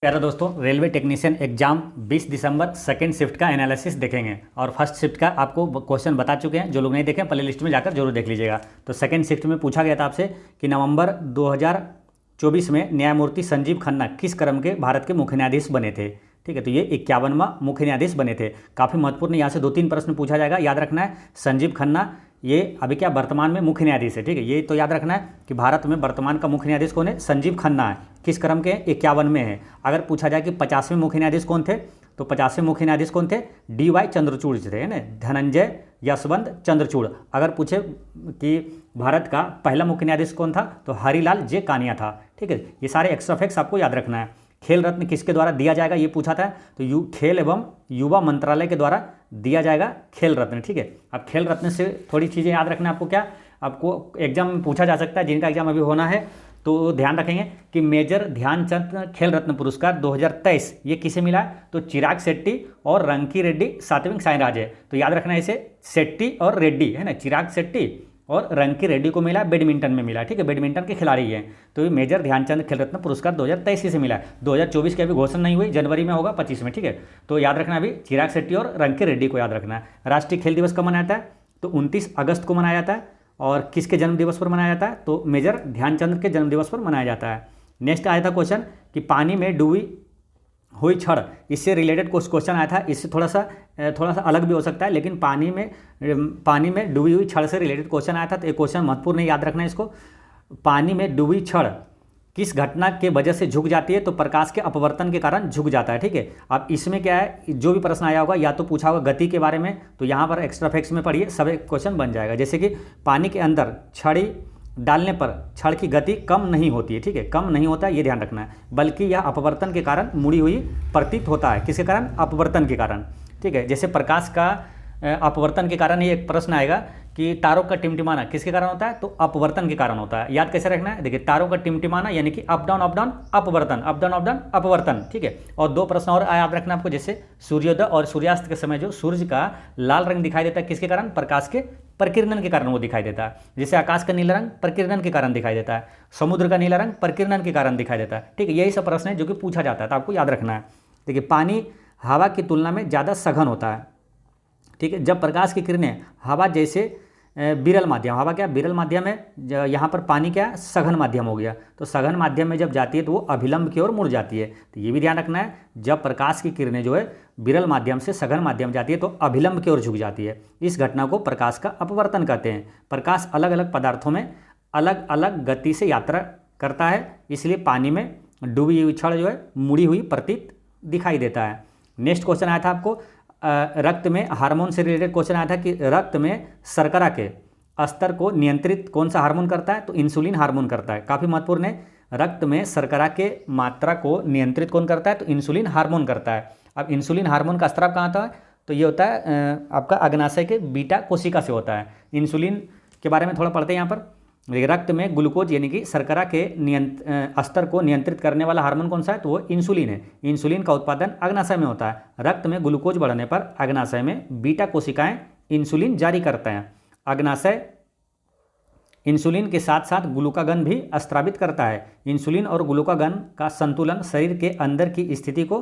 प्यारे दोस्तों, railway technician exam 20 दिसंबर second shift का एनालिसिस देखेंगे और फर्स्ट शिफ्ट का आपको क्वेश्चन बता चुके हैं। जो लोग नहीं देखें प्ले लिस्ट में जाकर जरूर देख लीजिएगा। तो सेकेंड शिफ्ट में पूछा गया था आपसे कि नवंबर 2024 में न्यायमूर्ति संजीव खन्ना किस क्रम के भारत के मुख्य न्यायाधीश बने थे। ठीक है, तो ये 51वां मुख्य न्यायाधीश बने थे। काफ़ी महत्वपूर्ण, यहाँ से 2-3 प्रश्न पूछा जाएगा, याद रखना है। संजीव खन्ना ये अभी क्या वर्तमान में मुख्य न्यायाधीश है। ठीक है, ये तो याद रखना है कि भारत में वर्तमान का मुख्य न्यायाधीश कौन है, संजीव खन्ना है। किस क्रम के, 51 में है। अगर पूछा जाए कि 50वें मुख्य न्यायाधीश कौन थे, तो 50वें मुख्य न्यायाधीश कौन थे, DY चंद्रचूड़ थे, है ना, धनंजय यशवंत चंद्रचूड़। अगर पूछे कि भारत का पहला मुख्य न्यायाधीश कौन था, तो हरिलाल जे कानिया था। ठीक है, ये सारे एक्स्ट्रा फैक्ट्स आपको याद रखना है। खेल रत्न किसके द्वारा दिया जाएगा, ये पूछा था, तो खेल एवं युवा मंत्रालय के द्वारा दिया जाएगा खेल रत्न। ठीक है, अब खेल रत्न से थोड़ी चीज़ें याद रखना है आपको। क्या आपको एग्जाम में पूछा जा सकता है, जिनका एग्जाम अभी होना है तो ध्यान रखेंगे कि मेजर ध्यानचंद खेल रत्न पुरस्कार 2023 ये किसे मिला, तो चिराग शेट्टी और रंकी रेड्डी सात्विक साईराज है। तो याद रखना है इसे, शेट्टी और रेड्डी, है ना, चिराग शेट्टी और रंकी रेड्डी को मिला, बैडमिंटन में मिला। ठीक है, बैडमिंटन के खिलाड़ी हैं। तो ये मेजर ध्यानचंद खेल रत्न पुरस्कार 2023 से मिला है। 2024 की अभी घोषणा नहीं हुई, जनवरी में होगा, 25 में। ठीक है, तो याद रखना अभी चिराग शेट्टी और रंकी रेड्डी को याद रखना है। राष्ट्रीय खेल दिवस कब मनाया जाता है, तो 29 अगस्त को मनाया जाता है। और किसके जन्म दिवस पर मनाया जाता है, तो मेजर ध्यानचंद के जन्म दिवस पर मनाया जाता है। नेक्स्ट आया था क्वेश्चन कि पानी में डूबी हुई छड़, इससे रिलेटेड क्वेश्चन आया था। इससे थोड़ा सा अलग भी हो सकता है, लेकिन पानी में डूबी हुई छड़ से रिलेटेड क्वेश्चन आया था। तो एक क्वेश्चन महत्वपूर्ण है, याद रखना है इसको। पानी में डूबी छड़ किस घटना के वजह से झुक जाती है, तो प्रकाश के अपवर्तन के कारण झुक जाता है। ठीक है, अब इसमें क्या है, जो भी प्रश्न आया होगा या तो पूछा होगा गति के बारे में, तो यहाँ पर एक्स्ट्रा फैक्ट्स में पढ़िए, सब एक क्वेश्चन बन जाएगा। जैसे कि पानी के अंदर छड़ी डालने पर छड़ की गति कम नहीं होती है। ठीक है, कम नहीं होता है, ये ध्यान रखना है, बल्कि यह अपवर्तन के कारण मुड़ी हुई प्रतीत होता है। किसके कारण, अपवर्तन के कारण। ठीक है, जैसे प्रकाश का अपवर्तन के कारण ये एक प्रश्न आएगा कि तारों का टिमटिमाना किसके कारण होता है, तो अपवर्तन के कारण होता है। याद कैसे रखना है, देखिए, तारों का टिमटिमाना यानी कि अप डाउन अपवर्तन, अप डाउन अपवर्तन। ठीक है, और 2 प्रश्न और याद रखना आपको, जैसे सूर्योदय और सूर्यास्त के समय जो सूर्य का लाल रंग दिखाई देता है, किसके कारण, प्रकाश के प्रकीर्णन के कारण वो दिखाई देता है। जैसे आकाश का नीला रंग प्रकीर्णन के कारण दिखाई देता है, समुद्र का नीला रंग प्रकीर्णन के कारण दिखाई देता है। ठीक है, यही सब प्रश्न है जो कि पूछा जाता है, तो आपको याद रखना है। देखिए, पानी हवा की तुलना में ज़्यादा सघन होता है। ठीक है, जब प्रकाश की किरणें हवा जैसे विरल माध्यम, हवा क्या विरल माध्यम है, यहाँ पर पानी क्या सघन माध्यम हो गया, तो सघन माध्यम में जब जाती है तो वो अभिलंब की ओर मुड़ जाती है। तो ये भी ध्यान रखना है, जब प्रकाश की किरणें जो है विरल माध्यम से सघन माध्यम जाती है तो अभिलंब की ओर झुक जाती है। इस घटना को प्रकाश का अपवर्तन कहते हैं। प्रकाश अलग अलग पदार्थों में अलग अलग गति से यात्रा करता है, इसलिए पानी में डूबी हुई छड़ जो है मुड़ी हुई प्रतीत दिखाई देता है। नेक्स्ट क्वेश्चन आया था आपको, रक्त में हार्मोन से रिलेटेड क्वेश्चन आया था कि रक्त में शर्करा के स्तर को नियंत्रित कौन सा हार्मोन करता है, तो इंसुलिन हार्मोन करता है। काफ़ी महत्वपूर्ण है, रक्त में शर्करा के मात्रा को नियंत्रित कौन करता है, तो इंसुलिन हार्मोन करता है। अब इंसुलिन हार्मोन का स्त्राव कहाँ होता है, तो ये होता है आपका अग्नाशय के बीटा कोशिका से होता है। इंसुलिन के बारे में थोड़ा पढ़ते हैं यहाँ पर। रक्त में ग्लूकोज यानी कि शर्करा के स्तर को नियंत्रित करने वाला हार्मोन कौन सा है, तो वो इंसुलिन है। इंसुलिन का उत्पादन अग्नाशय में होता है। रक्त में ग्लूकोज बढ़ने पर अग्नाशय में बीटा कोशिकाएं इंसुलिन जारी करते हैं। अग्नाशय इंसुलिन के साथ साथ ग्लूकागन भी स्रावित करता है। इंसुलिन और ग्लूकागन का संतुलन शरीर के अंदर की स्थिति को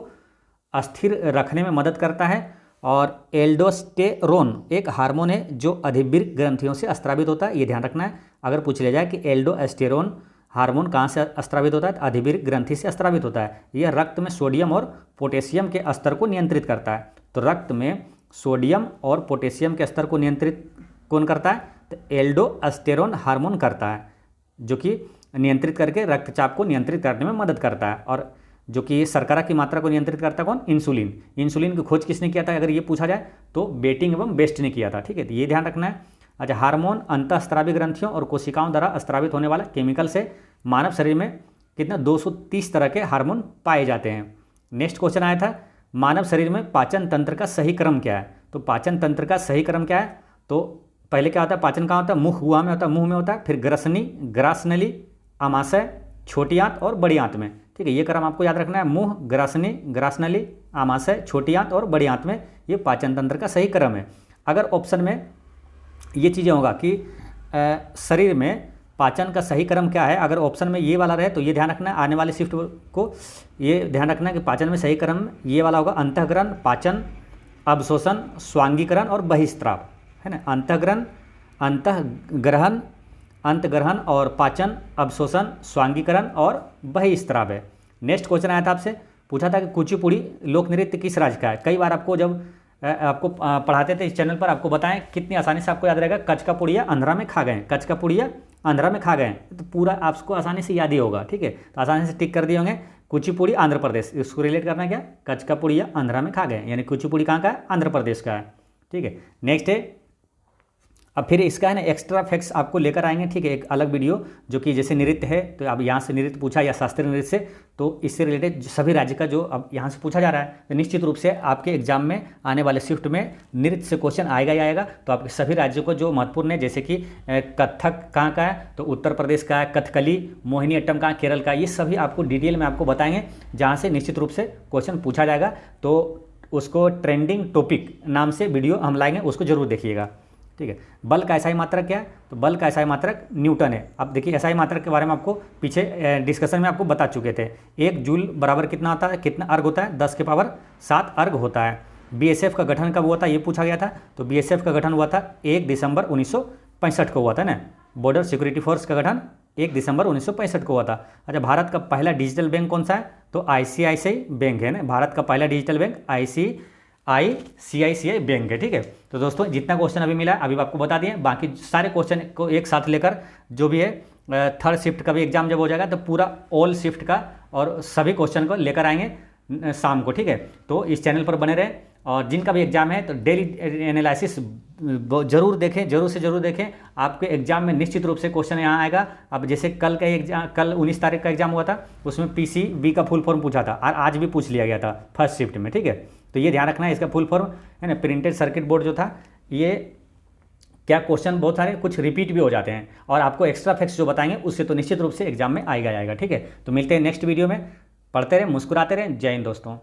स्थिर रखने में मदद करता है। और एल्डोस्टेरोन एक हार्मोन है जो अधिवृक्क ग्रंथियों से स्रावित होता है, ये ध्यान रखना है। अगर पूछ लिया जाए कि एल्डोस्टेरोन हार्मोन कहाँ से स्रावित होता है, तो अधिवृक्क ग्रंथि से स्रावित होता है। यह रक्त में सोडियम और पोटेशियम के स्तर को नियंत्रित करता है। तो रक्त में सोडियम और पोटेशियम के स्तर को नियंत्रित कौन करता है, तो एल्डोस्टेरोन हार्मोन करता है, जो कि नियंत्रित करके रक्तचाप को नियंत्रित करने में मदद करता है। और जो कि शर्करा की मात्रा को नियंत्रित करता है कौन, इंसुलिन। इंसुलिन की खोज किसने किया था, अगर ये पूछा जाए तो बेटिंग एवं बेस्ट ने किया था। ठीक है, तो ये ध्यान रखना है। अच्छा, हार्मोन अंतःस्रावी ग्रंथियों और कोशिकाओं द्वारा स्रावित होने वाला केमिकल से मानव शरीर में कितना 230 तरह के हार्मोन पाए जाते हैं। नेक्स्ट क्वेश्चन आया था, मानव शरीर में पाचन तंत्र का सही क्रम क्या है, तो पाचन तंत्र का सही क्रम क्या है, तो पहले क्या होता है, पाचन कहाँ होता है, मुँह हुआ में होता है, मुँह में होता है, फिर ग्रसनी, ग्रासनली, आमाशय, छोटी आंत और बड़ी आंत में। ठीक है, ये क्रम आपको याद रखना है, मुंह, ग्रासनी, ग्रासनली, आमाशय, छोटी आंत और बड़ी आंत में, ये पाचन तंत्र का सही क्रम है। अगर ऑप्शन में ये चीज़ें होगा कि शरीर में पाचन का सही क्रम क्या है। अगर ऑप्शन में ये वाला रहे तो ये ध्यान रखना, आने वाले शिफ्ट को ये ध्यान रखना कि पाचन में सही क्रम ये वाला होगा, अंतःग्रहण, पाचन, अवशोषण, स्वांगीकरण और बहिस्त्राव, है ना। अंतःग्रहण, अंतग्रहण और पाचन, अवशोषण, स्वांगीकरण और बहिस्त्राव है। नेक्स्ट क्वेश्चन आया था आपसे, पूछा था कि कुचिपुड़ी लोक नृत्य किस राज्य का है। कई बार आपको जब आपको पढ़ाते थे इस चैनल पर, आपको बताएं कितनी आसानी से आपको याद रहेगा, कच्छ का पुड़िया आंध्रा में खा गए, कच्छ का पुड़िया आंध्रा में खा गए, तो पूरा आपको आसानी से याद ही होगा, ठीक है। तो आसानी से टिक कर दिए होंगे, कुचिपुड़ी आंध्र प्रदेश, इसको रिलेट करना क्या, कच्छ का पुड़िया आंध्रा में खा गए, यानी कुचिपुड़ी कहाँ का है, आंध्र प्रदेश का है, ठीक है। नेक्स्ट है, अब फिर इसका है ना एक्स्ट्रा फैक्ट्स आपको लेकर आएंगे, ठीक है, एक अलग वीडियो, जो कि जैसे नृत्य है तो अब यहाँ से नृत्य पूछा या शास्त्रीय नृत्य से, तो इससे रिलेटेड सभी राज्य का जो अब यहाँ से पूछा जा रहा है, तो निश्चित रूप से आपके एग्जाम में आने वाले शिफ्ट में नृत्य से क्वेश्चन आएगा ही आएगा। तो आपके सभी राज्यों को जो महत्वपूर्ण है, जैसे कि कथक कहाँ का है, तो उत्तर प्रदेश का है, कथकली, मोहिनीअट्टम कहाँ, केरल का, ये सभी आपको डिटेल में आपको बताएंगे, जहाँ से निश्चित रूप से क्वेश्चन पूछा जाएगा। तो उसको ट्रेंडिंग टॉपिक नाम से वीडियो हम लाएंगे, उसको जरूर देखिएगा, ठीक है। बल का एसआई मात्रक क्या है, तो बल का एसआई मात्रक न्यूटन है। अब देखिए एसआई मात्रक के बारे में आपको पीछे डिस्कशन में आपको बता चुके थे। 1 जूल बराबर कितना होता है, कितना अर्घ होता है, 10 के पावर 7 अर्घ होता है। बीएसएफ का गठन कब हुआ था, ये पूछा गया था, तो बीएसएफ का गठन हुआ था 1 दिसंबर 1965 को हुआ था ना। बॉर्डर सिक्योरिटी फोर्स का गठन 1 दिसंबर 1965 को हुआ था। अच्छा, भारत का पहला डिजिटल बैंक कौन सा है, तो आईसीआईसीआई बैंक है ना, भारत का पहला डिजिटल बैंक आईसीआईसीआई बैंक है, ठीक है। तो दोस्तों जितना क्वेश्चन अभी मिला अभी आपको बता दिए, बाकी सारे क्वेश्चन को एक साथ लेकर जो भी है थर्ड शिफ्ट का भी एग्जाम जब हो जाएगा तो पूरा ऑल शिफ्ट का और सभी क्वेश्चन को लेकर आएंगे शाम को, ठीक है। तो इस चैनल पर बने रहें, और जिनका भी एग्जाम है तो डेली एनालिसिस जरूर देखें, जरूर से जरूर देखें। आपके एग्जाम में निश्चित रूप से क्वेश्चन यहाँ आएगा। अब जैसे कल का एग्जाम, कल 19 तारीख का एग्जाम हुआ था, उसमें पीसीबी का फुल फॉर्म पूछा था और आज भी पूछ लिया गया था फर्स्ट शिफ्ट में, ठीक है। तो ये ध्यान रखना है, इसका फुल फॉर्म है ना, प्रिंटेड सर्किट बोर्ड जो था, ये क्या क्वेश्चन बहुत सारे कुछ रिपीट भी हो जाते हैं, और आपको एक्स्ट्रा फैक्ट्स जो बताएंगे उससे तो निश्चित रूप से एग्जाम में आएगा। ठीक है, तो मिलते हैं नेक्स्ट वीडियो में। पढ़ते रहें, मुस्कुराते रहें। जय हिंद दोस्तों।